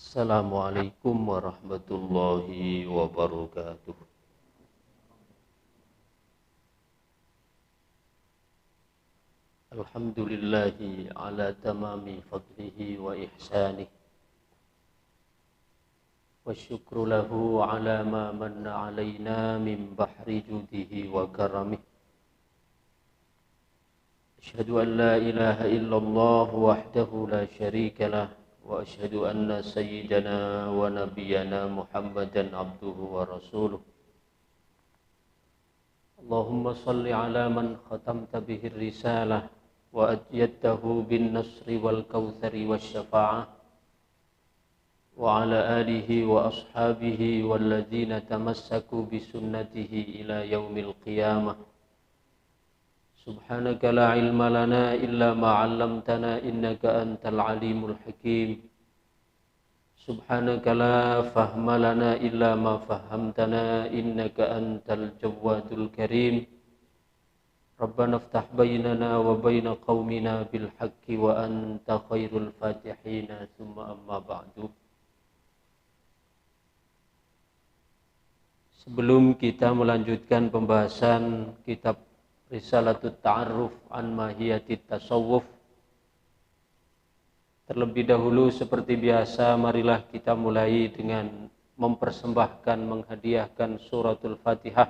Assalamualaikum warahmatullahi wabarakatuh. Alhamdulillahi ala tamami fadlihi wa ihsanih. Wa syukru lahu ala ma manna alaina min bahri judihi wa karamih. Asyhadu an la ilaha illallah wahdahu la syarika lah. Wa asyhadu anna sayyidana wa nabiyyana Muhammadan abduhu wa rasuluh. Allahumma salli ala man khatamta bihi risalah wa adyadtahu bin nasri wal kautsari wasyafa'ah wa ala alihi wa ashabihi walladzina tamassaku bisunnatihi ila yaumil qiyamah. Subhanaka la ilma lana illa ma 'allamtana innaka antal alimul hakim. Subhanaka la fahma lana illa ma fahamtana innaka antal jawadul karim. Rabbana iftah bainana wa baina qaumina bil haqqi wa anta khairul fatihina thumma amma ba'du. Sebelum kita melanjutkan pembahasan kitab Risalatut Ta'arruf an Mahiyatit Tasawuf, terlebih dahulu seperti biasa marilah kita mulai dengan mempersembahkan, menghadiahkan suratul Fatihah.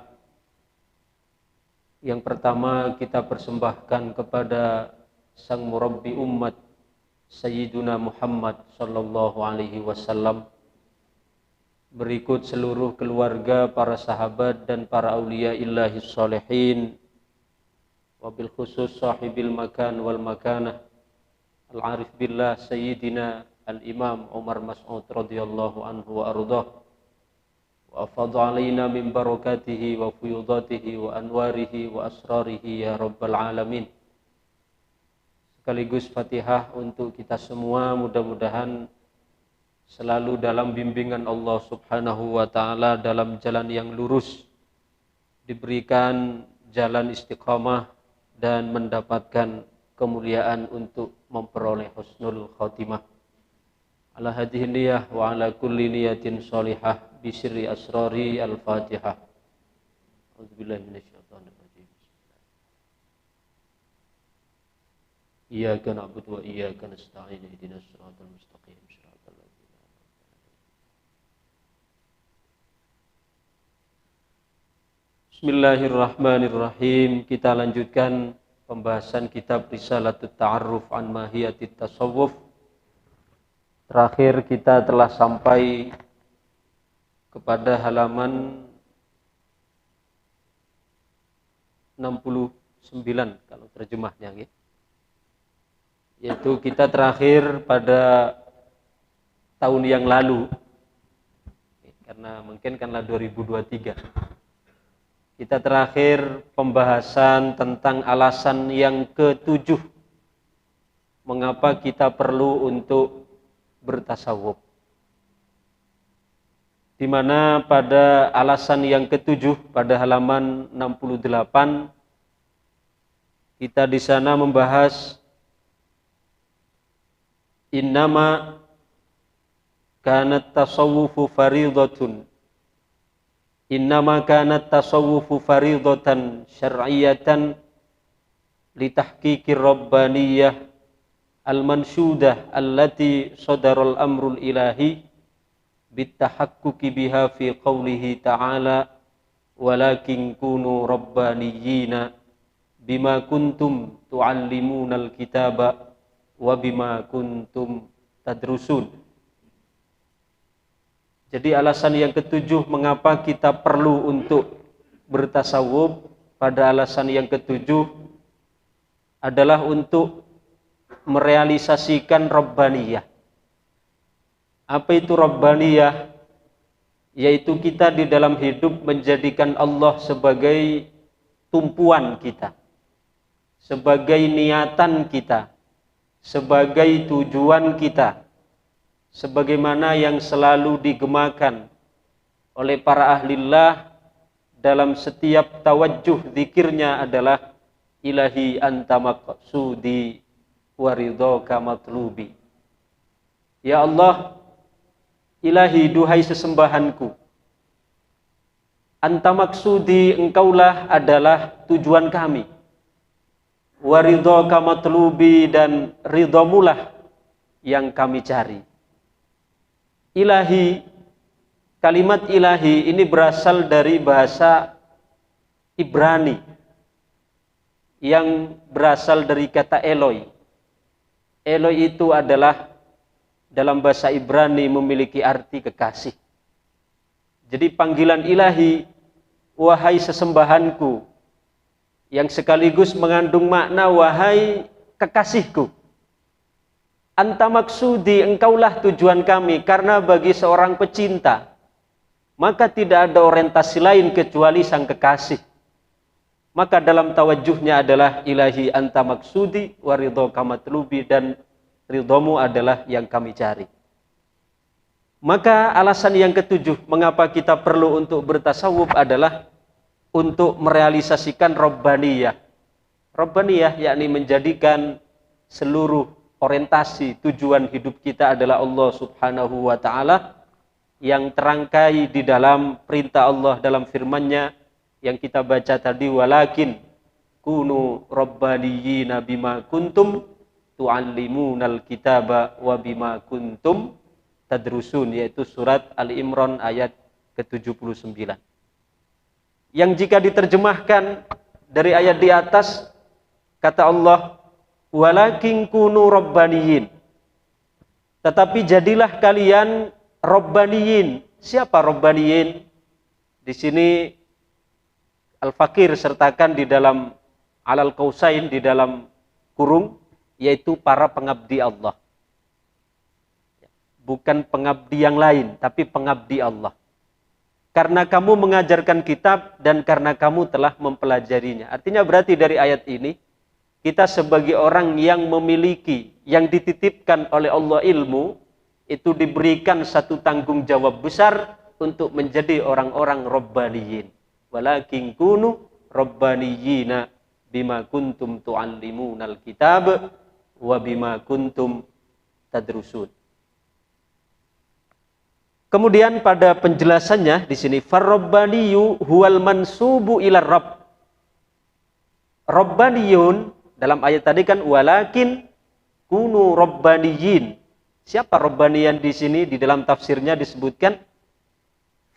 Yang pertama kita persembahkan kepada sang murabbi umat Sayyiduna Muhammad sallallahu alaihi wasallam. Berikut seluruh keluarga, para sahabat dan para aulia illahis sholihin, wabil khusus sahibil makan wal makanah al-arif billah Sayyidina al-Imam Umar Mas'ud radhiyallahu anhu wa ardah, wa afadha alaina min barakatihi wa fuyudatihi wa anwarihi wa asrarihi ya rabbal alamin. Sekaligus Fatihah untuk kita semua, mudah-mudahan selalu dalam bimbingan Allah subhanahu wa ta'ala, dalam jalan yang lurus, diberikan jalan istiqamah dan mendapatkan kemuliaan untuk memperoleh husnul khotimah. Ala hadhihi niyah wa ala kulli niyatin sholihah bi sirri asrari al-Fatihah. A'udzubillahi minasyaitonir rajim. Iyyaka na'budu wa iyyaka nasta'in ihdinas siratal mustaqim siratal ladzina an'amta 'alaihim. Bismillahirrahmanirrahim. Kita lanjutkan pembahasan kitab Risalatut Ta'arruf an Mahiyatit Tasawuf. Terakhir kita telah sampai kepada halaman 69 kalau terjemahnya, yaitu kita terakhir pada tahun yang lalu, karena mungkin kanlah 2023. Kita terakhir pembahasan tentang alasan yang ke-7 mengapa kita perlu untuk bertasawuf. Di mana pada alasan yang ke-7 pada halaman 68 kita di sana membahas innama kanat tasawwufu fariidatun. Innama kanat tasawwufu faridatan syar'iyatan litahqiqir rabbaniyah al-mansyudah allati sadarul amrul ilahi bitahaqquqi biha fi qawlihi ta'ala walakin kunu rabbaniyina bima kuntum tu'allimunal kitaba wa bima kuntum tadrusun. Jadi alasan yang ke-7 mengapa kita perlu untuk bertasawuf, pada alasan yang ke-7 adalah untuk merealisasikan Rabbaniyah. Apa itu Rabbaniyah? Yaitu kita di dalam hidup menjadikan Allah sebagai tumpuan kita, sebagai niatan kita, sebagai tujuan kita, sebagaimana yang selalu digemakan oleh para ahlillah dalam setiap tawajjuh zikirnya adalah ilahi anta maqsudi wa ridhaka matlubi. Ya Allah, Ilahi, duhai sesembahanku, anta maksudi, engkaulah adalah tujuan kami. Wa ridhaka matlubi, dan ridhamulah yang kami cari. Ilahi, kalimat ilahi ini berasal dari bahasa Ibrani yang berasal dari kata Eloi. Eloi itu adalah dalam bahasa Ibrani memiliki arti kekasih. Jadi panggilan ilahi, wahai sesembahanku, yang sekaligus mengandung makna wahai kekasihku. Anta maksudi, engkaulah tujuan kami, karena bagi seorang pecinta maka tidak ada orientasi lain kecuali sang kekasih. Maka dalam tawajuhnya adalah ilahi anta maksudi wa ridhoka matlubi, dan ridhomu adalah yang kami cari. Maka alasan yang ketujuh mengapa kita perlu untuk bertasawuf adalah untuk merealisasikan Rabbaniyah. Rabbaniyah yakni menjadikan seluruh orientasi tujuan hidup kita adalah Allah Subhanahu wa ta'ala, yang terangkai di dalam perintah Allah dalam firman-Nya yang kita baca tadi, walakin kunu rabbaniyina bima kuntum tu'allimunal kitaba wa bima kuntum tadrusun, yaitu surat Ali Imran ayat ke-79. Yang jika diterjemahkan dari ayat di atas, kata Allah, walakin kunu rabbaniyin, tetapi jadilah kalian rabbaniyin. Siapa rabbaniyin? Di sini Al-Fakir sertakan di dalam alal qausain, di dalam kurung, yaitu para pengabdi Allah. Bukan pengabdi yang lain, tapi pengabdi Allah. Karena kamu mengajarkan kitab dan karena kamu telah mempelajarinya. Artinya berarti dari ayat ini, kita sebagai orang yang memiliki, yang dititipkan oleh Allah ilmu, itu diberikan satu tanggung jawab besar untuk menjadi orang-orang rabbaniyin. Walakin kunu rabbaniyina bima kuntum tu'allimunal kitab wa bima kuntum tadrusun. Kemudian pada penjelasannya di sini, farrabbaniyu huwal mansubu ilar rabb. Rabbaniyun dalam ayat tadi kan walakin kunu rabbaniyin. Siapa rabbaniyan di sini? Di dalam tafsirnya disebutkan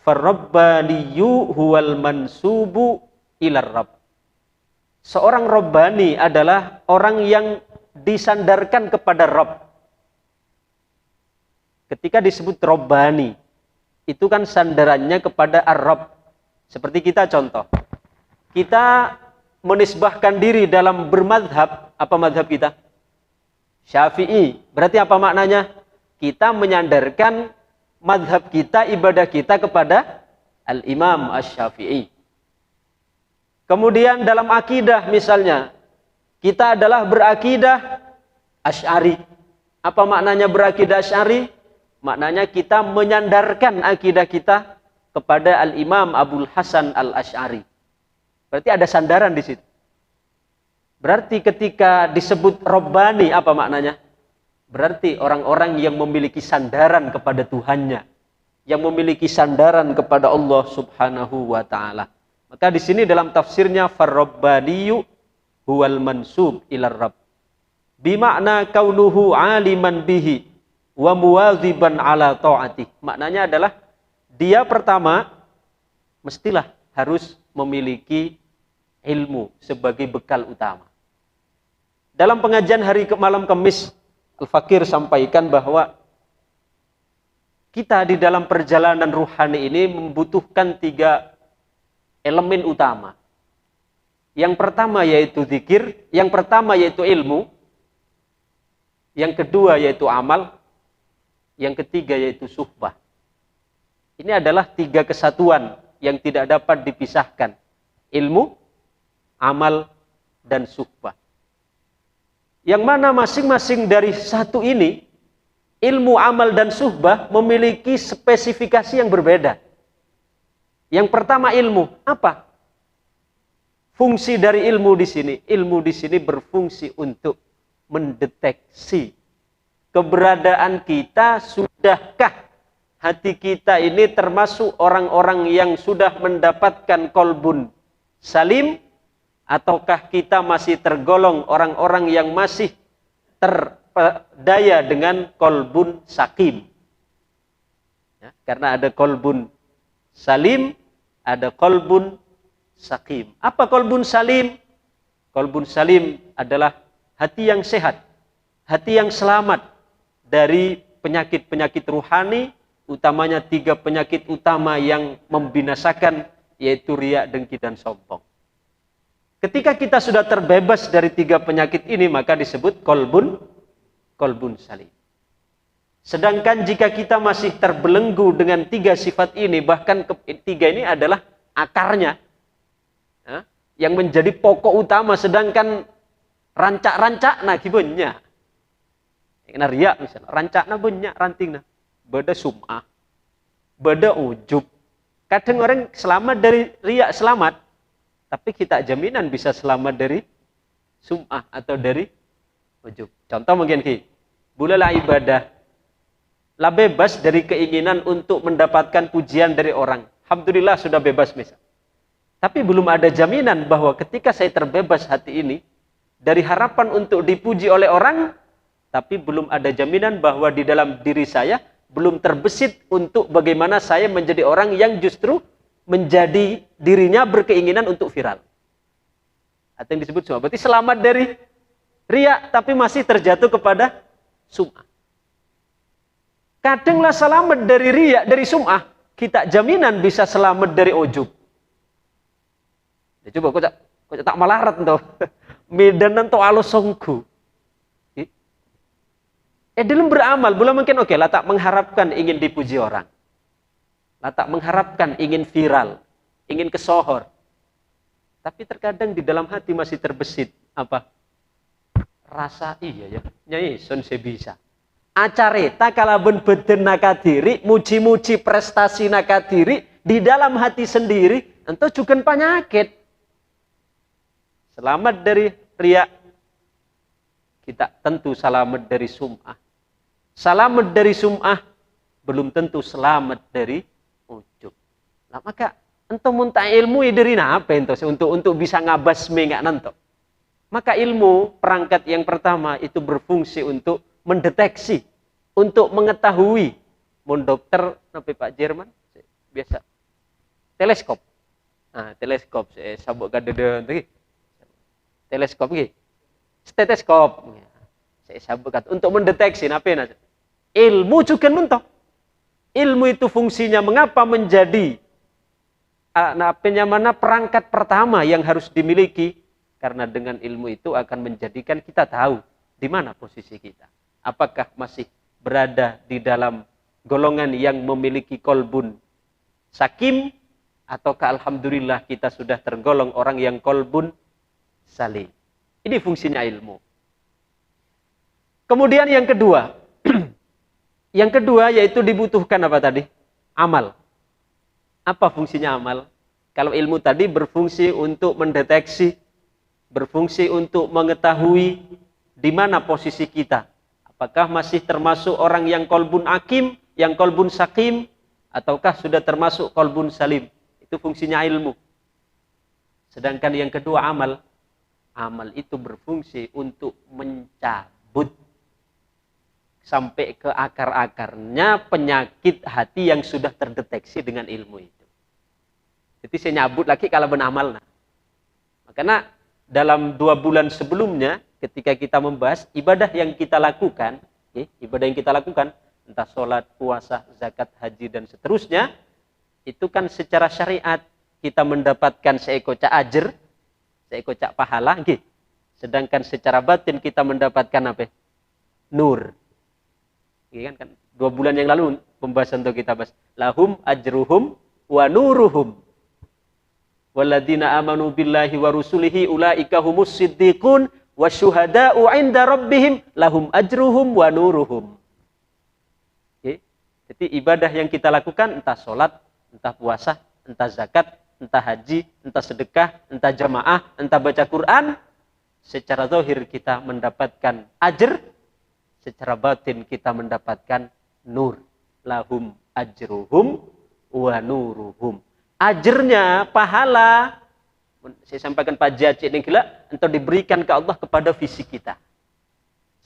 farrabbaniyu huwal mansubu ilar rabb. Seorang rabbani adalah orang yang disandarkan kepada Rabb. Ketika disebut rabbani, itu kan sandarannya kepada Ar-Rabb. Seperti kita contoh. Kita menisbahkan diri dalam bermadhab. Apa madhab kita? Syafi'i. Berarti apa maknanya? Kita menyandarkan madhab kita, ibadah kita kepada Al-Imam Asy-Syafi'i. Kemudian dalam akidah misalnya, kita adalah berakidah Asy'ari. Apa maknanya berakidah Asy'ari? Maknanya kita menyandarkan akidah kita kepada Al-Imam Abul Hasan Al-Asy'ari. Berarti ada sandaran di situ. Berarti ketika disebut Rabbani, apa maknanya? Berarti orang-orang yang memiliki sandaran kepada Tuhannya, yang memiliki sandaran kepada Allah Subhanahu wa ta'ala. Maka di sini dalam tafsirnya farrabbaniyu huwal mansub ilar rabb. Bimakna kaunuhu aliman bihi wa muwaziban ala ta'atih. Maknanya adalah dia pertama mestilah harus memiliki ilmu sebagai bekal utama. Dalam pengajian hari malam Kamis, Al-Fakir sampaikan bahwa kita di dalam perjalanan ruhani ini membutuhkan 3 elemen utama. Yang pertama yaitu zikir, yang pertama yaitu ilmu, yang kedua yaitu amal, yang ketiga yaitu suhbah. Ini adalah 3 kesatuan yang tidak dapat dipisahkan. Ilmu, amal, dan suhbah. Yang mana masing-masing dari satu ini, ilmu, amal, dan suhbah memiliki spesifikasi yang berbeda. Yang pertama ilmu, apa? Fungsi dari ilmu di sini. Ilmu di sini berfungsi untuk mendeteksi keberadaan kita, sudahkah hati kita ini termasuk orang-orang yang sudah mendapatkan kolbun salim, ataukah kita masih tergolong orang-orang yang masih terdaya dengan kolbun sakim? Ya, karena ada kolbun salim, ada kolbun sakim. Apa kolbun salim? Kolbun salim adalah hati yang sehat, hati yang selamat dari penyakit-penyakit ruhani, utamanya 3 penyakit utama yang membinasakan, yaitu riya, dengki, dan sombong. Ketika kita sudah terbebas dari 3 penyakit ini, maka disebut kolbun salim. Sedangkan jika kita masih terbelenggu dengan 3 sifat ini, bahkan 3 ini adalah akarnya, yang menjadi pokok utama, sedangkan rancak-rancak nah gibanya. Karena riya misalnya, rancakna banyak rantingna. Beda sum'ah, beda ujub. Kadang orang selamat dari riya selamat, tapi kita jaminan bisa selamat dari sum'ah atau dari ujub. Contoh mungkin bulalah ibadah, lah bebas dari keinginan untuk mendapatkan pujian dari orang. Alhamdulillah sudah bebas misal. Tapi belum ada jaminan bahwa ketika saya terbebas hati ini dari harapan untuk dipuji oleh orang, tapi belum ada jaminan bahwa di dalam diri saya belum terbesit untuk bagaimana saya menjadi orang yang justru menjadi dirinya berkeinginan untuk viral. Atau yang disebut sum'ah. Berarti selamat dari riya, tapi masih terjatuh kepada sum'ah. Kadanglah selamat dari riya, dari sum'ah, kita jaminan bisa selamat dari ujub. Ya, coba kok tak malarat toh. Medan to alus songku. Dalam beramal, belum mungkin oke lah tak mengharapkan ingin dipuji orang. Lah tak mengharapkan ingin viral, ingin kesohor. Tapi terkadang di dalam hati masih terbesit apa? Rasa iya ya, nyai son saya bisa. Acareta kalaben beden nakadiri, muji-muji prestasi nakadiri di dalam hati sendiri, entah juga penyakit. Selamat dari riya, kita tentu selamat dari sum'ah. Selamat dari sum'ah, belum tentu selamat dari ujub. Nah, maka ento muntah ilmu dari apa ento untuk bisa ngabasmi nggak nanto. Maka ilmu perangkat yang pertama itu berfungsi untuk mendeteksi, untuk mengetahui. Mun dokter napi Pak Jerman biasa teleskop. Nah, teleskop saya sabuk kadede tadi. Teleskop nggih. Stetoskop. Saya sabutkan untuk mendeteksi napa. Ilmu juga mentok. Ilmu itu fungsinya mengapa menjadi mana perangkat pertama yang harus dimiliki, karena dengan ilmu itu akan menjadikan kita tahu di mana posisi kita. Apakah masih berada di dalam golongan yang memiliki kolbun sakim, ataukah alhamdulillah kita sudah tergolong orang yang kolbun salim. Ini fungsinya ilmu. Kemudian yang kedua. Yang kedua yaitu dibutuhkan apa tadi? Amal. Apa fungsinya amal? Kalau ilmu tadi berfungsi untuk mendeteksi, berfungsi untuk mengetahui di mana posisi kita. Apakah masih termasuk orang yang kolbun akim, yang kolbun sakim, ataukah sudah termasuk kolbun salim? Itu fungsinya ilmu. Sedangkan yang kedua amal. Amal itu berfungsi untuk mencabut sampai ke akar-akarnya penyakit hati yang sudah terdeteksi dengan ilmu itu. Jadi saya nyabut lagi kalau benamal. Makanya dalam 2 bulan sebelumnya ketika kita membahas ibadah yang kita lakukan, entah sholat, puasa, zakat, haji, dan seterusnya, itu kan secara syariat kita mendapatkan seekocak ajar, seekocak pahala, sedangkan secara batin kita mendapatkan apa? Nur. Kan 2 bulan yang lalu pembahasan untuk kita bahas. Lahum ajruhum wa nuruhum. Walladzina amanu billahi wa rusulihi ulaika humus siddiqun wasyuhada'u 'inda rabbihim lahum ajruhum wa nuruhum. Jadi ibadah yang kita lakukan, entah sholat, entah puasa, entah zakat, entah haji, entah sedekah, entah jamaah, entah baca Quran, secara zahir kita mendapatkan ajr, secara batin kita mendapatkan nur. Lahum ajruhum wa nuruhum. Ajrnya, pahala, saya sampaikan Pak Jaci ini gila, untuk diberikan ke Allah kepada fisik kita.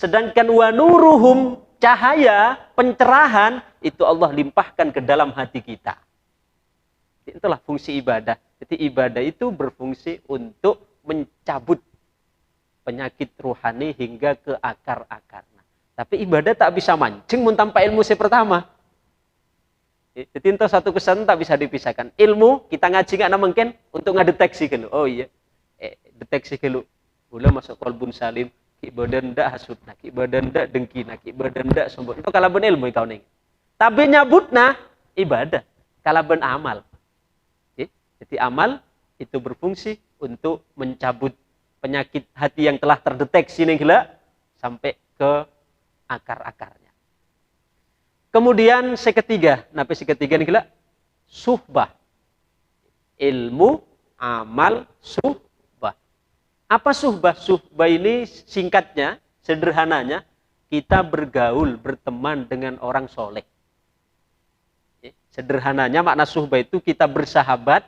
Sedangkan wa nuruhum, cahaya, pencerahan, itu Allah limpahkan ke dalam hati kita. Itulah fungsi ibadah. Jadi ibadah itu berfungsi untuk mencabut penyakit rohani hingga ke akar-akarnya. Tapi ibadah tak bisa mancing mun tanpa ilmu pertama. Jadi itu satu kesan tak bisa dipisahkan. Ilmu kita ngaji nggak mungkin untuk ngadeteksi gitu. Oh iya, deteksi gitu. Boleh masuk kolbun salim, ki badan ndak hasudna, ki badan ndak dengkina, ki badan ndak sombong. Itu kalaben ilmu kau ning. Tapi nyabutna ibadah, kalaben amal. Jadi amal itu berfungsi untuk mencabut penyakit hati yang telah terdeteksi nih gila sampai ke akar-akarnya. Kemudian seketiga nih gila suhbah. Ilmu, amal, suhbah. Apa suhbah? Suhbah ini singkatnya, sederhananya kita bergaul, berteman dengan orang soleh. Sederhananya makna suhbah itu kita bersahabat,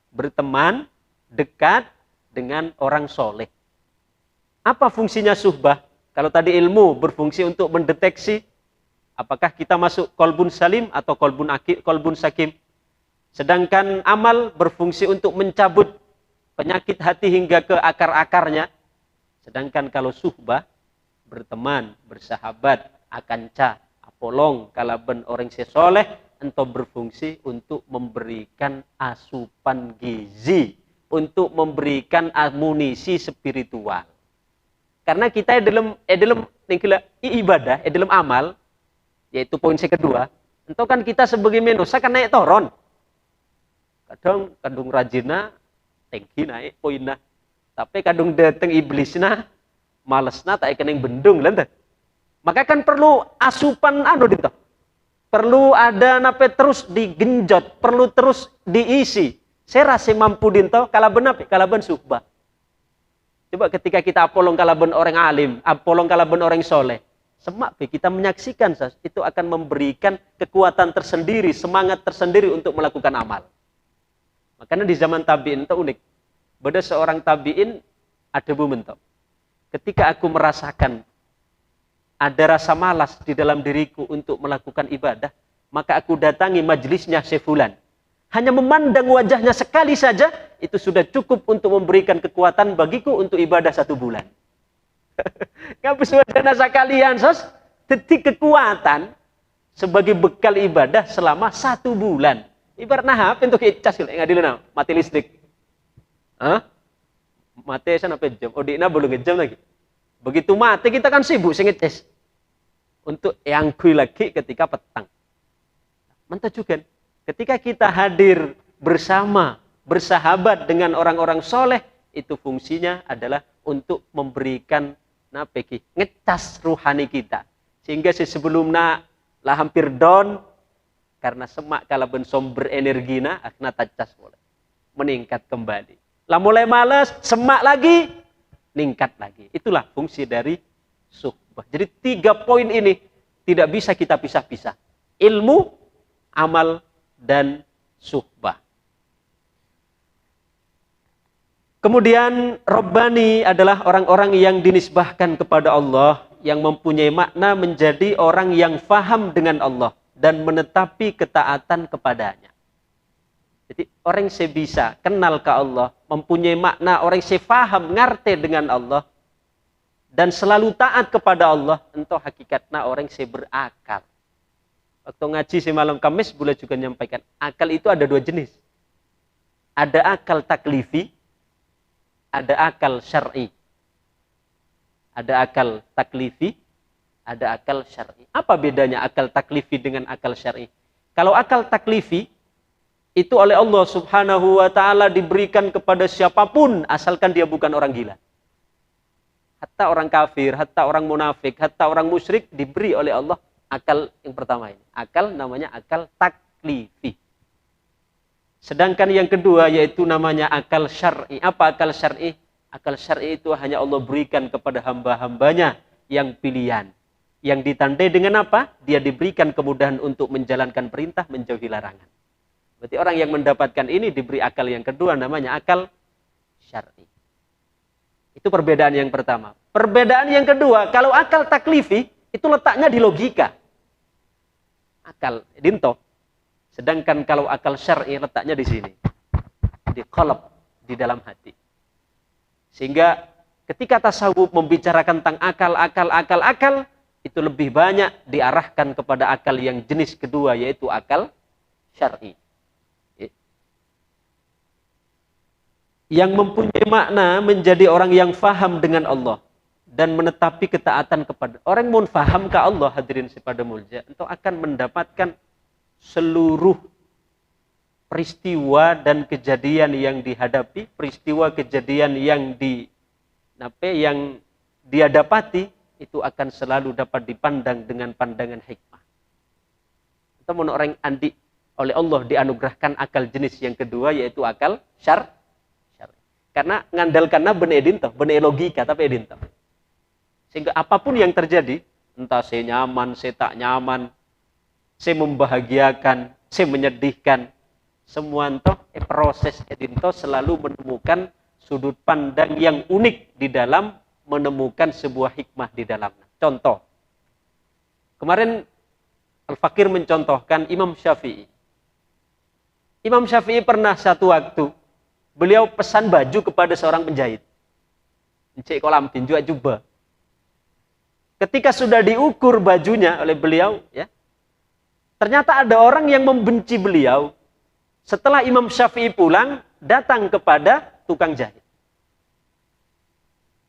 berteman, dekat dengan orang soleh. Apa fungsinya suhbah? Kalau tadi ilmu berfungsi untuk mendeteksi apakah kita masuk kolbun salim atau kolbun sakim. Sedangkan amal berfungsi untuk mencabut penyakit hati hingga ke akar-akarnya. Sedangkan kalau suhbah, berteman, bersahabat, akanca, apolong, kalaben orang sesoleh, entah berfungsi untuk memberikan asupan gizi, untuk memberikan amunisi spiritual. Karena kita dalam ibadah, dalam amal, yaitu poin kedua, entah kan kita sebagai manusia kan naik toron. Kadang rajina, tinggi naik poinnya. Tapi kadang datang iblisnya, malesna tak ikan yang bendung lah. Maka kan perlu asupan dinto. Perlu ada nape terus digenjot, perlu terus diisi. Saya rasa mampu dinto kalaben apa? Kalaben suhbah. Coba ketika kita apolong kalaben orang alim, apolong kalaben orang soleh, semak kita menyaksikan itu akan memberikan kekuatan tersendiri, semangat tersendiri untuk melakukan amal. Makanya di zaman tabi'in itu unik. Beda seorang tabi'in ada bumentok. Ketika aku merasakan ada rasa malas di dalam diriku untuk melakukan ibadah, maka aku datangi majelisnya Syefulan. Hanya memandang wajahnya sekali saja, itu sudah cukup untuk memberikan kekuatan bagiku untuk ibadah 1 bulan. Ngapus wadana sekalian, sos? Detik kekuatan sebagai bekal ibadah selama 1 bulan. Ibarat nahap untuk icas, ngadilin mati listrik. Hah? Mati sana apa jam? Odina belum ngejam lagi. Begitu mati kita kan sibuk ngecas. Untuk yang kui lagi ketika petang. Mantap juga. Ketika kita hadir bersama, bersahabat dengan orang-orang soleh, itu fungsinya adalah untuk memberikan ngecas ruhani kita. Sehingga sebelumnya lah hampir down, karena semak kalaben somber energina, akhna tacas boleh. Meningkat kembali. Lah mulai malas, semak lagi, meningkat lagi. Itulah fungsi dari suhbah. Jadi 3 poin ini tidak bisa kita pisah-pisah. Ilmu, amal, dan suhbah. Kemudian Rabbani adalah orang-orang yang dinisbahkan kepada Allah, yang mempunyai makna menjadi orang yang faham dengan Allah dan menetapi ketaatan kepadanya. Jadi orang yang bisa kenal ke Allah, mempunyai makna orang yang faham, ngerti dengan Allah, dan selalu taat kepada Allah, entah hakikatnya orang yang berakal. Waktu ngaji malam Kamis, boleh juga menyampaikan, akal itu ada 2 jenis. Ada akal taklifi, ada akal syar'i. Ada akal taklifi, ada akal syar'i. Apa bedanya akal taklifi dengan akal syar'i? Kalau akal taklifi, itu oleh Allah subhanahu wa ta'ala diberikan kepada siapapun, asalkan dia bukan orang gila. Hatta orang kafir, hatta orang munafik, hatta orang musyrik, diberi oleh Allah akal yang pertama ini. Akal namanya akal taklifi. Sedangkan yang kedua yaitu namanya akal syar'i. Apa akal syar'i? Akal syar'i itu hanya Allah berikan kepada hamba-hambanya yang pilihan. Yang ditandai dengan apa? Dia diberikan kemudahan untuk menjalankan perintah, menjauhi larangan. Berarti orang yang mendapatkan ini diberi akal yang kedua, namanya akal syar'i. Itu perbedaan yang pertama. Perbedaan yang kedua, kalau akal taklifi, itu letaknya di logika. Akal, dinto. Sedangkan kalau akal syar'i letaknya di sini. Di qalb, di dalam hati. Sehingga ketika tasawuf membicarakan tentang akal, itu lebih banyak diarahkan kepada akal yang jenis kedua, yaitu akal syar'i. Yang mempunyai makna menjadi orang yang faham dengan Allah dan menetapi ketaatan kepada orang yang faham ke Allah, hadirin sepada mulja, itu akan mendapatkan seluruh peristiwa dan kejadian yang dihadapi, peristiwa kejadian yang dia dapati, itu akan selalu dapat dipandang dengan pandangan hikmah. Atau orang andi oleh Allah dianugerahkan akal jenis yang kedua, yaitu akal syar'i. Karena ngandalkannya bener logika, tapi edinto. Sehingga apapun yang terjadi, entah saya nyaman, saya tak nyaman, saya membahagiakan, saya menyedihkan, semua entah proses edinto selalu menemukan sudut pandang yang unik di dalam menemukan sebuah hikmah di dalamnya. Contoh, kemarin Al-Fakir mencontohkan Imam Syafi'i. Imam Syafi'i pernah satu waktu, beliau pesan baju kepada seorang penjahit. Encik kolam tinju jubah. Ketika sudah diukur bajunya oleh beliau, ya, ternyata ada orang yang membenci beliau. Setelah Imam Syafi'i pulang, datang kepada tukang jahit.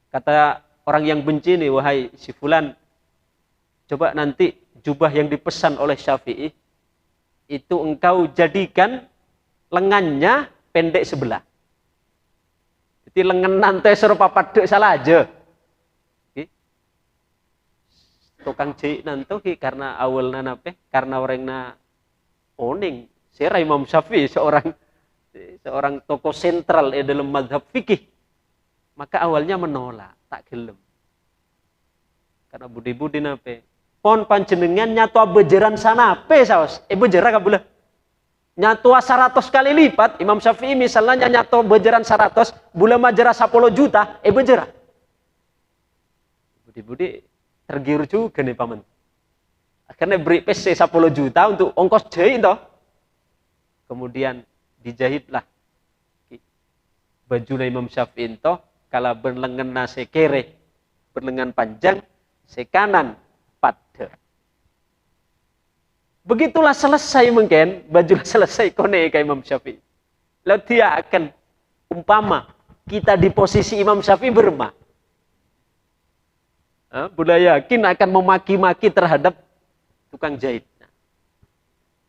Kata orang yang benci ini, wahai si fulan, coba nanti jubah yang dipesan oleh Syafi'i, itu engkau jadikan lengannya pendek sebelah. Jadi lengan nanti serupa padek salah aja. Tukang jahit nanti karena awalnya nape? Karena orangnya oning. Saya Imam Syafi'i seorang tokoh sentral dalam mazhab fikih. Maka awalnya menolak, tak gelem. Karena budi-budi nape? Pon panjenengan nyatu bejeran sanape saos. Bejera kabula. Nyatu 100 kali lipat. Imam Syafi'i misalnya nyatu bejeran 100, bula majera 10 juta, bejera. Budi-budi tergiur juga nih paman. Akhirnya beri PC 10 juta untuk ongkos jahit toh. Kemudian dijahitlah baju Imam Syafi'i toh. Kalau berlengan nase kere, berlengan panjang, sekanan pada. Begitulah selesai mungkin, bajulah selesai kone ke Imam Syafi'i. Lalu dia akan umpama kita di posisi Imam Syafi'i bermah. Budaya yakin akan memaki-maki terhadap tukang jahit.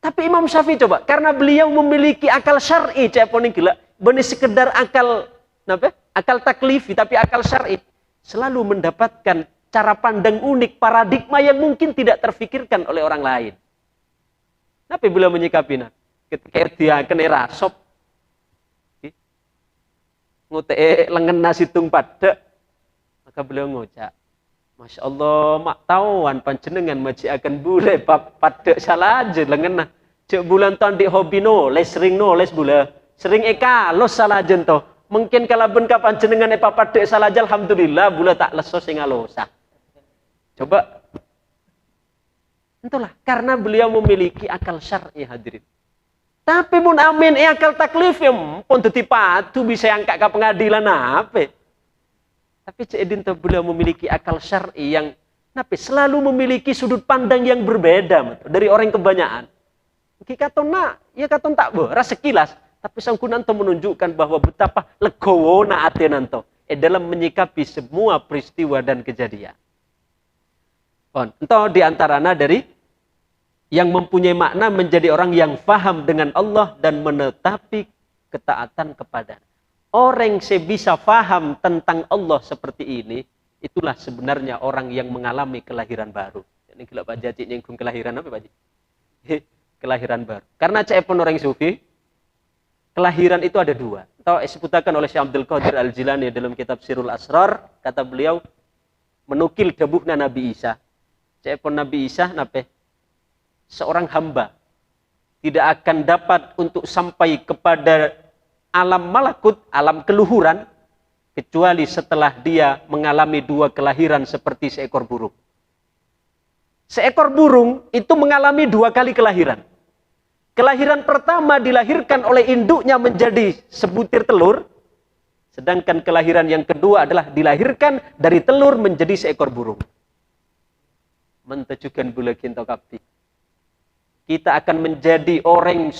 Tapi Imam Syafi'i coba, karena beliau memiliki akal syar'i, ceponi gila, benih sekedar akal akal taklifi, tapi akal syar'i, selalu mendapatkan cara pandang unik, paradigma yang mungkin tidak terfikirkan oleh orang lain. Tapi beliau menyikapinya ketika dia kena rasop, ngute lengan nasi tung pada, maka beliau ngucap, Masya Allah, mak tauan panjenengan maji akan bule pada salah aja lengan. Cek bulan tahun di hobi les sering les bula, sering los salah jento. Mungkin kalau ben kapan jenengan pada salah aja, alhamdulillah bula tak leso sing alosa. Coba, itulah karena beliau memiliki akal syar'i hadirin. Tapi pun amin akal taklif ya pun tetipatu bisa angkat ke pengadilan apa? Tapi Cik Edin beliau memiliki akal syar'i yang selalu memiliki sudut pandang yang berbeda dari orang kebanyakan. Katona, ya katon tak beras sekilas, tapi sangkunan menunjukkan bahwa betapa legowo naatenanto dalam menyikapi semua peristiwa dan kejadian. Entah diantaranya dari yang mempunyai makna menjadi orang yang faham dengan Allah dan menetapi ketaatan kepada. Orang yang bisa faham tentang Allah seperti ini, itulah sebenarnya orang yang mengalami kelahiran baru. Ini kalau Pak Jaci nyinggung kelahiran apa Pak Jaci? Kelahiran baru. Karena cek pun orang sufi, kelahiran itu ada dua. Atau disebutkan oleh Syekh Abdul Qadir Al-Jilani dalam kitab Sirul Asrar, kata beliau menukil debuhna Nabi Isa. Cepon Nabi Isa nape? Seorang hamba tidak akan dapat untuk sampai kepada alam malakut, alam keluhuran, kecuali setelah dia mengalami 2 kelahiran seperti seekor burung. Seekor burung itu mengalami 2 kali kelahiran. Kelahiran pertama dilahirkan oleh induknya menjadi sebutir telur, sedangkan kelahiran yang kedua adalah dilahirkan dari telur menjadi seekor burung. Mentujukan bula kinto kapti. Kita akan menjadi orang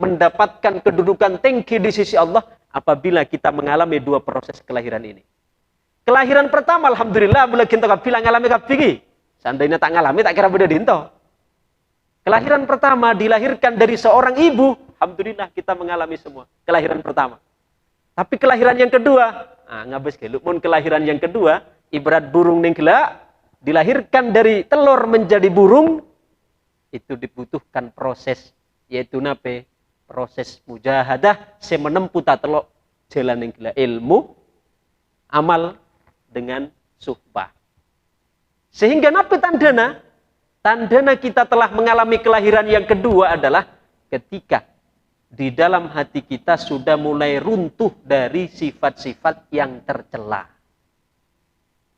mendapatkan kedudukan tinggi di sisi Allah apabila kita mengalami 2 proses kelahiran ini. Kelahiran pertama, alhamdulillah, bula kinto kapti ngalami kapti. Seandainya tak ngalami, tak kira beda dinto. Kelahiran pertama dilahirkan dari seorang ibu, alhamdulillah kita mengalami semua. Kelahiran pertama. Tapi kelahiran yang kedua, ngabes geluk pun kelahiran yang kedua, ibarat burung ning gelak, dilahirkan dari telur menjadi burung, itu dibutuhkan proses, yaitu nape? Proses mujahadah, menempuh tatelok jalan yang gila ilmu, amal dengan suhbah. Sehingga nape tandana? Tandana kita telah mengalami kelahiran yang kedua adalah ketika di dalam hati kita sudah mulai runtuh dari sifat-sifat yang tercela.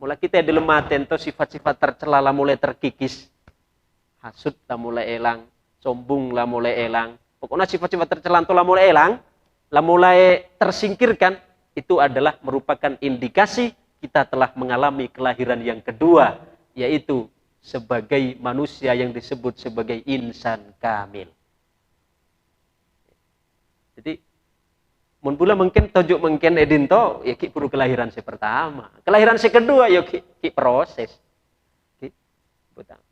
Mulai kita dilematin tuh sifat-sifat tercela lah mulai terkikis. Hasud lah mulai elang, sombong lah mulai elang. Pokoknya sifat-sifat tercela itu lah mulai elang, lah mulai tersingkirkan. Itu adalah merupakan indikasi kita telah mengalami kelahiran yang kedua, yaitu sebagai manusia yang disebut sebagai insan kamil. Jadi, mun pula mungkin tojuk mungkin edinto, ya ki perlu kelahiran si pertama. Kelahiran si kedua, ya ki proses. Ki,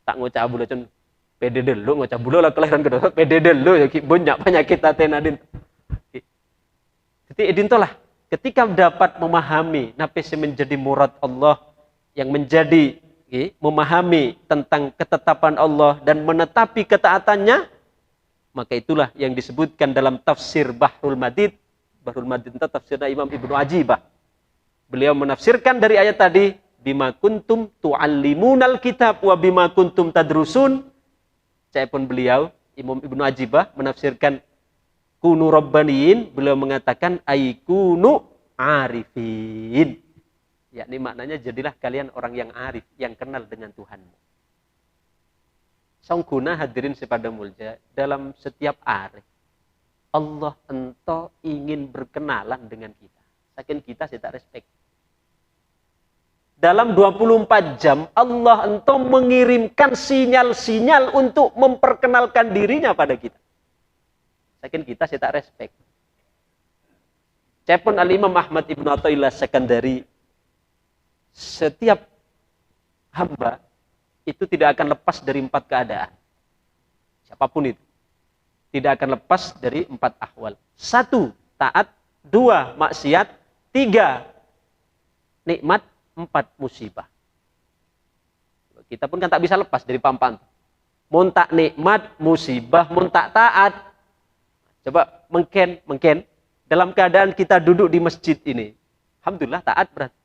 tak ngocah bula cun pede dulu, ngocah bula lah kelahiran kedua, pede dulu, ya ki banyak penyakit adin. Jadi edinto lah, ketika dapat memahami napis menjadi murad Allah, yang menjadi memahami tentang ketetapan Allah dan menetapi ketaatannya, maka itulah yang disebutkan dalam tafsir Bahrul Madid. Bahrul Madid itu tafsirnya Imam Ibnu Ajibah. Beliau menafsirkan dari ayat tadi, bima kuntum tu'allimunal kitab wa bima kuntum tadrusun. Saya pun beliau, Imam Ibnu Ajibah menafsirkan kunu rabbaniyin, beliau mengatakan aikunu arifin. Yakni maknanya jadilah kalian orang yang arif, yang kenal dengan Tuhanmu. Sangkuna hadirin sepada mulja, dalam setiap arif Allah ento ingin berkenalan dengan kita. Saking kita saya tak respect. Dalam 24 jam Allah ento mengirimkan sinyal-sinyal untuk memperkenalkan dirinya pada kita. Saking kita saya tak respect. Cepun Al-Imam Ahmad Ibnu Athaillah Sekandari, setiap hamba itu tidak akan lepas dari 4 keadaan. Siapapun itu. Tidak akan lepas dari 4 ahwal. 1, taat. 2, maksiat. 3, nikmat. 4, musibah. Kita pun kan tak bisa lepas dari pampan. Mun tak nikmat, musibah, mun tak taat. Coba mungkin dalam keadaan kita duduk di masjid ini. Alhamdulillah taat berarti.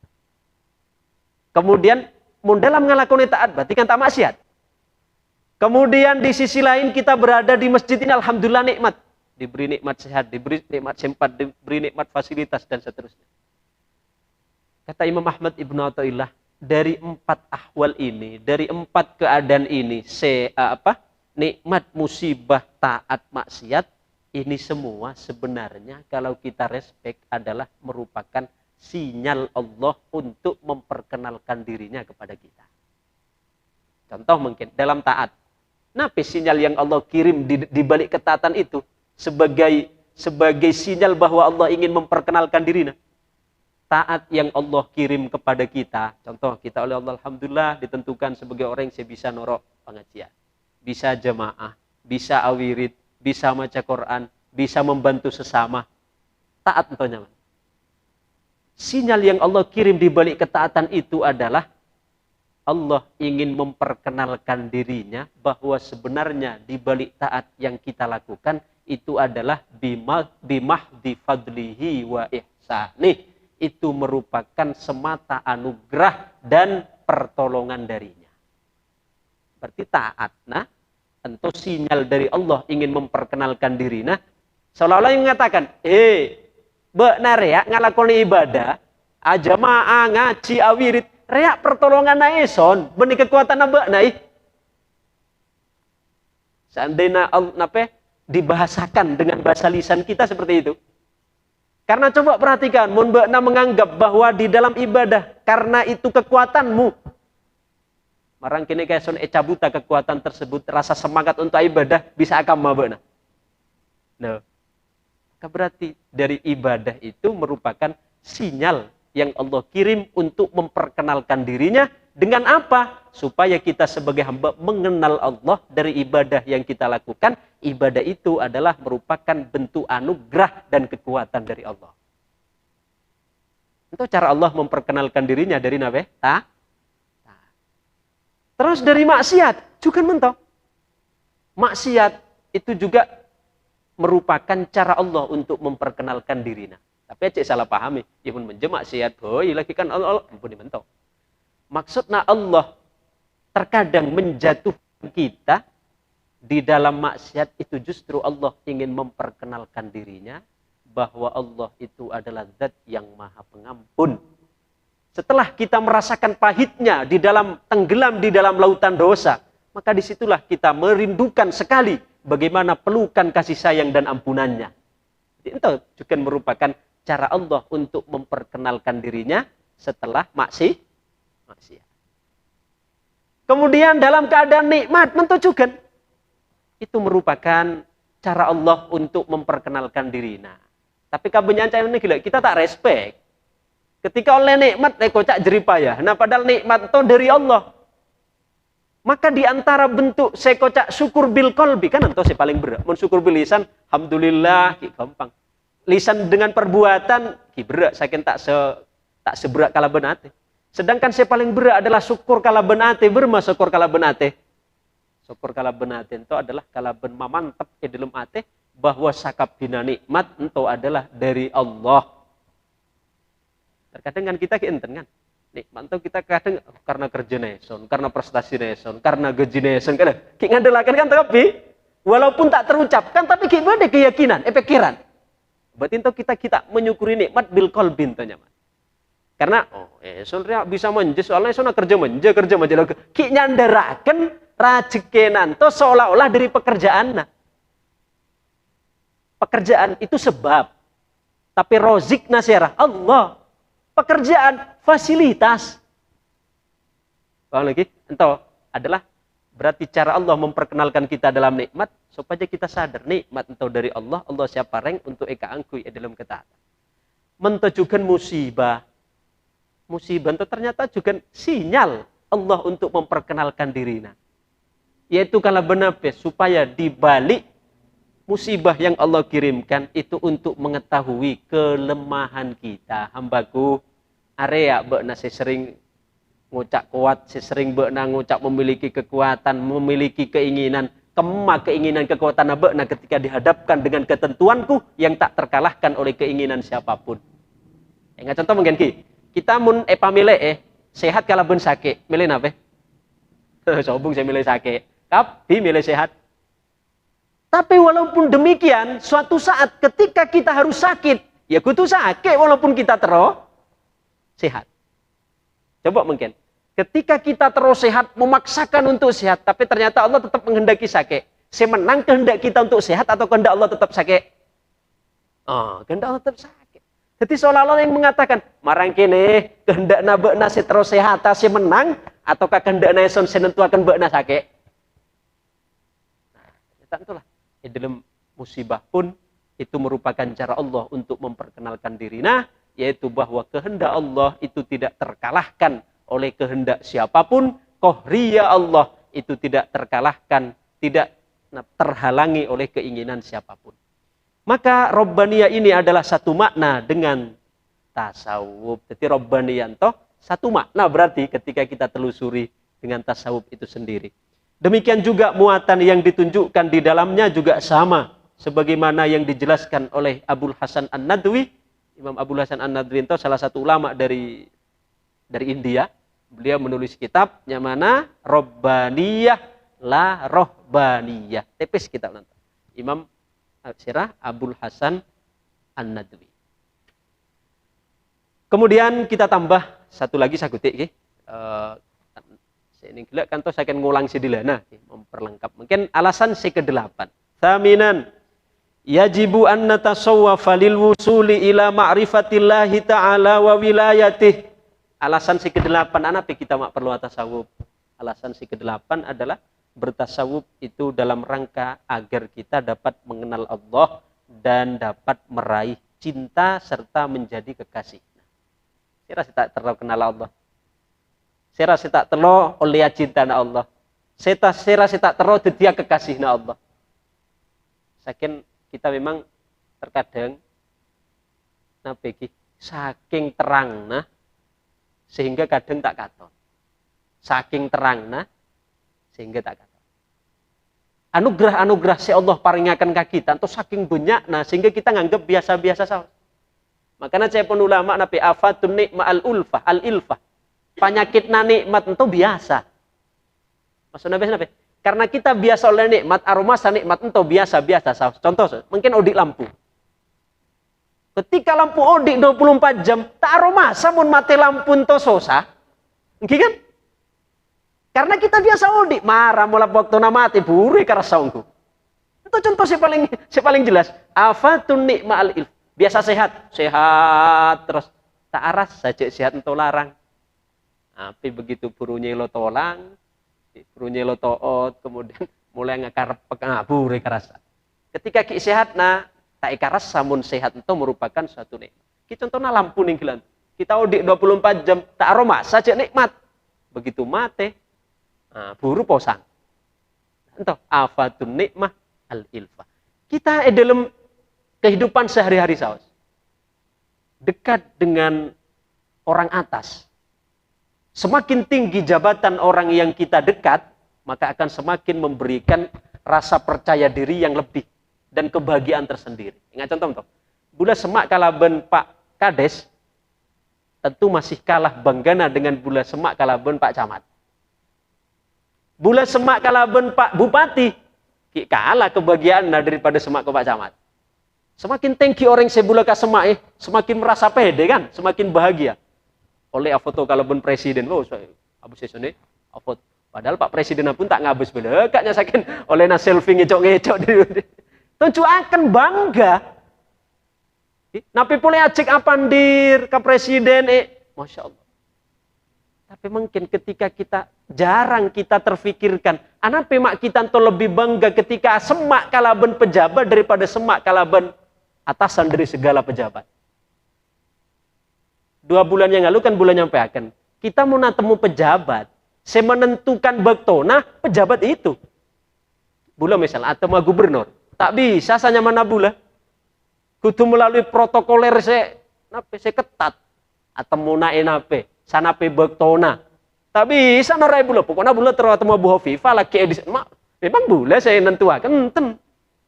Kemudian mun dalam ngelakoni taat berarti kan tak maksiat. Kemudian di sisi lain kita berada di masjid ini, alhamdulillah nikmat. Diberi nikmat sehat, diberi nikmat sempat, diberi nikmat fasilitas dan seterusnya. Kata Imam Ahmad Ibnu Athaillah, dari 4 ahwal ini, dari 4 keadaan ini, nikmat, musibah, taat, maksiat, ini semua sebenarnya kalau kita respect adalah merupakan sinyal Allah untuk memperkenalkan dirinya kepada kita. Contoh mungkin dalam taat. Napi sinyal yang Allah kirim di balik ketaatan itu sebagai sinyal bahwa Allah ingin memperkenalkan dirinya. Taat yang Allah kirim kepada kita, contoh kita oleh Allah alhamdulillah ditentukan sebagai orang yang bisa norok pengajian, bisa jamaah, bisa awirid, bisa maca Quran, bisa membantu sesama. Taat tentunya. Sinyal yang Allah kirim di balik ketaatan itu adalah Allah ingin memperkenalkan dirinya bahwa sebenarnya di balik taat yang kita lakukan itu adalah bimahdi fadlihi wa ihsanih. Itu merupakan semata anugerah dan pertolongan darinya. berarti taat. Nah, tentu sinyal dari Allah ingin memperkenalkan diri. Nah, seolah-olah yang mengatakan, benar ya ngalakoni ibadah, jamaah ngaji awirit, reak pertolongan naeson, benih kekuatan abak naik. Seandainya dibahasakan dengan bahasa lisan kita seperti itu. Karena coba perhatikan, mun beuna menganggap bahwa di dalam ibadah karena itu kekuatanmu, marang kini kaeson cabuta kekuatan tersebut, rasa semangat untuk ibadah bisa akam beuna. Nah, berarti dari ibadah itu merupakan sinyal yang Allah kirim untuk memperkenalkan dirinya dengan apa? Supaya kita sebagai hamba mengenal Allah dari ibadah yang kita lakukan. Ibadah itu adalah merupakan bentuk anugerah dan kekuatan dari Allah. Itu cara Allah memperkenalkan dirinya dari nabe. Terus dari maksiat juga mentok. Maksiat itu juga merupakan cara Allah untuk memperkenalkan dirinya. Tapi cek salah pahami, ya pun maksiat, lagi kan Allah ampun mentok. Maksudnya Allah terkadang menjatuhkan kita di dalam maksiat itu justru Allah ingin memperkenalkan dirinya bahwa Allah itu adalah zat yang maha pengampun. Setelah kita merasakan pahitnya di dalam tenggelam di dalam lautan dosa, maka disitulah kita merindukan sekali bagaimana pelukan kasih sayang dan ampunannya. Itu juga merupakan cara Allah untuk memperkenalkan dirinya setelah maksiat. Kemudian dalam keadaan nikmat juga itu merupakan cara Allah untuk memperkenalkan diri. Nah, tapi kabehnya ini gila, kita tak respect. Ketika oleh nikmat kocak jeripayah. Nah, padahal nikmat itu dari Allah. Maka di antara bentuk sekocak syukur bil qalbi kan itu si paling berat. Mun syukur bil lisan, alhamdulillah, gampang. Lisan dengan perbuatan, berat, saking tak seberat kala benate. Sedangkan yang paling berat adalah syukur kala benate, berma syukur kala benate. Syukur kala benate itu adalah kala ben mamantep di dalam ate bahwa sakap bina nikmat itu adalah dari Allah. Terkadang kan kita keenten kan. Nikmat itu kita kadang karena kerja neson, karena prestasi neson, karena gaji neson, kan ngandelakan kan tapi walaupun tak terucapkan tapi kita ada keyakinan, pikiran. Berarti itu kita menyukuri nikmat bil qalbi nyaman. Karena sebenarnya bisa menje soalnya soalnya kerja menje ki nyanderaken rajekenan to seolah-olah dari pekerjaan. Pekerjaan itu sebab, tapi rozik nasirah Allah. Pekerjaan fasilitas. Paham lagi? Entah adalah berarti cara Allah memperkenalkan kita dalam nikmat supaya kita sadar nikmat entah dari Allah siapa reng untuk eka angkui dalam ketaatan. Mentujukan musibah. Musibah itu ternyata juga sinyal Allah untuk memperkenalkan dirinya. Yaitu kalau benar supaya dibalik musibah yang Allah kirimkan itu untuk mengetahui kelemahan kita. Hambaku area beuna sering ngucap kuat, sering beuna ngucap memiliki kekuatan, memiliki keinginan, keinginan kekuatan beuna ketika dihadapkan dengan ketentuanku yang tak terkalahkan oleh keinginan siapapun. Enggak contoh mungkin kita mun pamilih sehat kalau ben sakit, milih apa? Sobung saya milih sakit, tapi milih sehat. Tapi walaupun demikian, suatu saat ketika kita harus sakit, ya kudu sakit walaupun kita terus sehat. Coba mungkin, ketika kita terus sehat, memaksakan untuk sehat, tapi ternyata Allah tetap menghendaki sakit. Saya menang kehendak kita untuk sehat atau kehendak Allah tetap sakit? Kehendak Allah tetap sakit. Jadi seolah-olah yang mengatakan, marang kene kehendak beuna si terus sehat, si menang, ataukah kehendak naeson senentuakan beuna sakit? Nah, itulah. Dalam musibah pun itu merupakan cara Allah untuk memperkenalkan dirinya, yaitu bahwa kehendak Allah itu tidak terkalahkan oleh kehendak siapapun, qahriyah Allah itu tidak terkalahkan, tidak terhalangi oleh keinginan siapapun. Maka Rabbaniyah ini adalah satu makna dengan tasawuf. Jadi Rabbaniyah itu satu makna berarti ketika kita telusuri dengan tasawuf itu sendiri. Demikian juga muatan yang ditunjukkan di dalamnya juga sama. Sebagaimana yang dijelaskan oleh Abul Hasan An-Nadwi. Imam Abul Hasan An-Nadwi itu salah satu ulama dari India. Beliau menulis kitab yang mana Rabbaniyah la rohbaniyah. Tipis kita nonton. Imam Sirah Abul Hasan An-Nadwi. Kemudian kita tambah satu lagi sagutik nggih. Ini gelak kan toh saya akan ngulang sedilana memperlengkap. Mungkin alasan si ke-8. Thaminan yajibu an natasawwafa lil wusuli ila ma'rifatillahi ta'ala wa wilayatih. Alasan si ke-8 apa kita mak perlu tasawuf. Alasan si ke-8 adalah bertasawuf itu dalam rangka agar kita dapat mengenal Allah dan dapat meraih cinta serta menjadi kekasih. Saya rasa tak terlalu kenal Allah. Saya rasa tak terlalu oleh cinta na Allah. Saya rasa tak terlalu dia kekasih na Allah. Kita memang terkadang saking terang nah sehingga kadang tak katon. Saking terang nah sehingga tak katon. Anugerah si Allah paringakan ke kita atau saking banyak nah sehingga kita nganggap biasa-biasa saja. Makanya saya pun ulama nabi afatun nikma al-ilfah. Penyakit nikmat itu biasa. Maksudnya apa? Karena kita biasa oleh nikmat, aromasa nikmat itu biasa-biasa. Contoh, mungkin odik lampu. Ketika lampu odik 24 jam, tak aromasa pun mati lampu itu susah. Mungkin kan? Karena kita biasa odik, marah mulai waktu mati, buru karasa ongku. Itu contoh si paling jelas. Afatun nikma al-ilf. Biasa sehat terus tak aras saja sehat itu larang. Tapi begitu burunya lo tolang, burunya lo toot, kemudian mulai ngakar pengabur karasa. Ketika ki sehat nah tak ikaras samun sehat itu merupakan suatu nikmat. Kita contohnya lampu ninggilan. Kita odik 24 jam tak aroma saja nikmat. Begitu mati, buru posang. Entah afatun nikmah al-ilfah. Kita dalam kehidupan sehari-hari saus dekat dengan orang atas. Semakin tinggi jabatan orang yang kita dekat, maka akan semakin memberikan rasa percaya diri yang lebih dan kebahagiaan tersendiri. Ingat contoh, bula semak kalaban Pak Kades, tentu masih kalah banggana dengan bula semak kalaban Pak Camat. Bula semak kalaban Pak Bupati, kalah kebahagiaan daripada semak ke Pak Camat. Semakin tinggi orang sebula ke semak, semakin merasa pede kan, semakin bahagia. Oleh foto kalau pun presiden, abis sesone foto. Padahal Pak Presiden pun tak ngabis bela, kaknya sakin oleh na selfie ngecok tentu akan bangga. Napi pulih ajik apandir ke presiden, masya Allah. Tapi mungkin ketika kita jarang kita terfikirkan, anak mak kita tuh lebih bangga ketika semak kalaban pejabat daripada semak kalaban atasan dari segala pejabat. 2 bulan yang lalu kan bulan nyampe akan. Kita mau temu pejabat. Saya menentukan bektona pejabat itu. Bula misalnya atau mau gubernur. Tak bisa saya mana bula. Kudu melalui protokoler saya ketat. Atau mau naik nape. Sana pe bektona. Tak bisa narai bula. Pokoknya bula terus atau mau Bu Hovifah lagi edis. Memang bula saya nentuakan.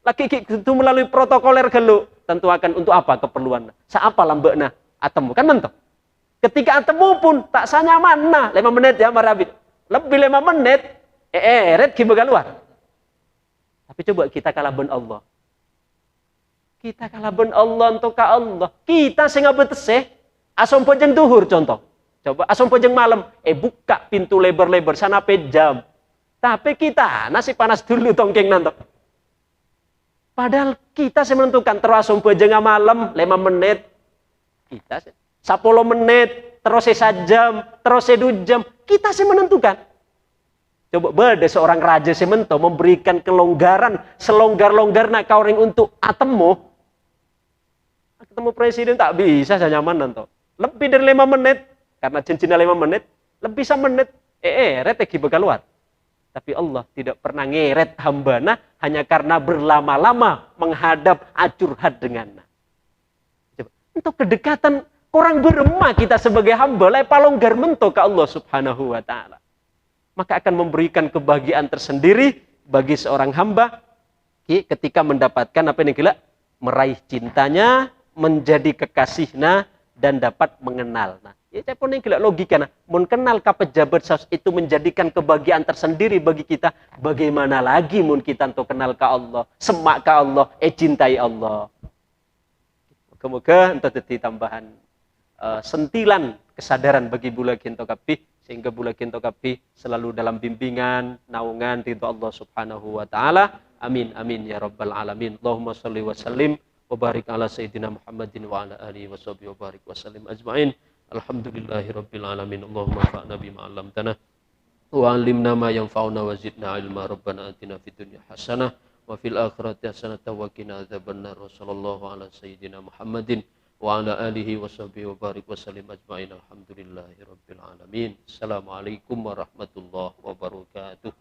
Lagi kudu melalui protokoler kalau tentuakan untuk apa keperluan. Siapa lambekna atau kan mentok. Ketika antemu pun tak sanyaman nah 5 menit ya marabit. Lebih 5 menit red ki keluar. Tapi coba kita kalaban Allah. Kita kalaban Allah untuk ka Allah. Kita sing beteseh asom pojeng duhur contoh. Coba asom pojeng malam buka pintu lebar-lebar sana pe jam. Tapi kita nasi panas dulu tongkeng nanto. Padahal kita sih menentukan terus asom pojeng malam 5 menit. Kita sih 10 menit, terus 1 jam, terus 2 jam. Kita sih menentukan. Coba beda seorang raja semento memberikan kelonggaran, selonggar-longgarna kauring untuk atemu. Ketemu presiden tak bisa saya nyaman nanto. Lebih dari 5 menit, karena cincinnya 5 menit, lebih 1 menit, reteki bakal keluar. Tapi Allah tidak pernah ngeret hambana hanya karena berlama-lama menghadap acurhat dengannya. Coba, untuk kedekatan orang beremah kita sebagai hamba lai palonggar mento ke Allah Subhanahu wa taala. Maka akan memberikan kebahagiaan tersendiri bagi seorang hamba ketika mendapatkan apa ini gila meraih cintanya, menjadi kekasihnya dan dapat mengenal. Nah, Ya saya pun gelak logika nah. Mun kenal ka pejabat saus itu menjadikan kebahagiaan tersendiri bagi kita. Bagaimana lagi mun kita untuk kenal ka Allah, semak ka Allah, cintai Allah. Moga-moga untuk jadi tambahan sentilan kesadaran bagi bula kinto kabeh sehingga bula kinto kabeh selalu dalam bimbingan, naungan ridho Allah Subhanahu wa taala. Amin amin ya rabbal alamin. Allahumma shalli wa sallim wa barik ala sayyidina Muhammadin wa ala alihi wa sahbihi wa barik wa sallim ajmain. Alhamdulillahi rabbil alamin. Allahumma fa'na bima 'allamtana wa 'allimna ma yanfa'una wa zidna ilma. Rabbana atina fid dunya hasanah wa fil akhirati hasanah wa qina adzabannar. Wassallallahu ala sayyidina Muhammadin wa ala alihi wa sahbihi wa barik wa sallim ajmain. Alhamdulillahi rabbil alamin. Assalamualaikum warahmatullahi wabarakatuh.